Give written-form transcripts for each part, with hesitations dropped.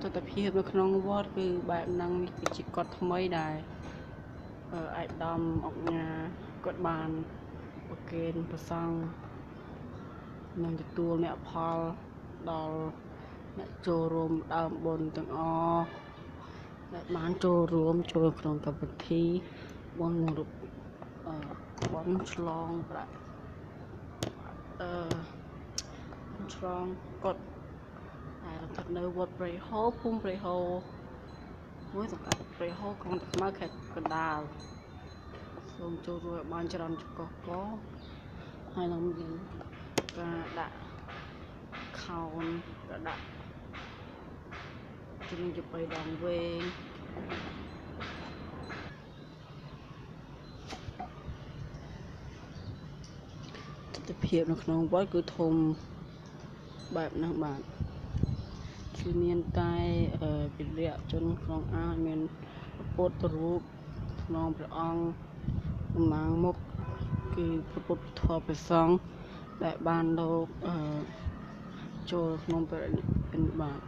ទស្សនវិជ្ជានៅក្នុងវត្តគឺបែបហ្នឹងគឺជាកฎថ្មីដែរឯកឧត្តមអង្គការគាត់បានប្រគេនព្រះសង្ឃនឹងទទួលអ្នកផលដល់អ្នកចូលរួមដើមបុណ្យទាំងអស់ដែលបានចូលរួមចូលក្នុងកម្មវិធីបុណ្យបុណ្យឆ្លងប្រាក់ឆ្លងកฎដែលស្ថិតនៅវត្តព្រៃហូរភូមិព្រៃហូរមួយសង្កាត់ព្រៃហូរក្រុងតាខ្មៅខេត្តកណ្ដាលសូមចូលរួមបានច្រើនកកកហើយនឹងមានការដាក់ខោនក៏ដាក់ជំនុំជប៉ុយដងវែងទស្សនវិជ្ជានៅក្នុងវត្តគឺធំបែបហ្នឹងបាទគឺមានតែវិរៈជនក្នុងអាចមានពុទ្ធរូបក្នុងព្រះអង្គតំណាងមុខគឺព្រះពុទ្ធធម៌ព្រះសង្ឃដែលបានលោកចូលក្នុងបរិនិព្វានបាទ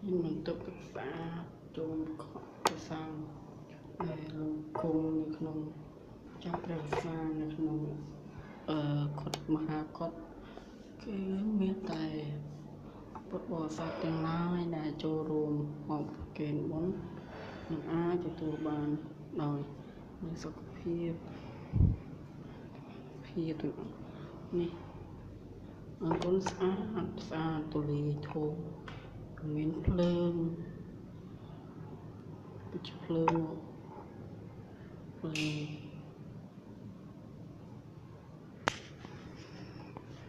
បន្ទប់ទឹកស្អាតជុំខកព្រះសង្ឃដែលលោកគង់នៅក្នុងចាំព្រះសានៅក្នុងកុដិមហាកុដិគឺមានតែពុទ្ធបរិស័ទទាំងឡាយដែលចូលរួមមកប្រគេនបុណ្យនឹងអាចទទួលបានដោយមានសុខភាពទាំងនេះអង្គុនស្អាតទូលាយធំមានភ្លើងភ្លើង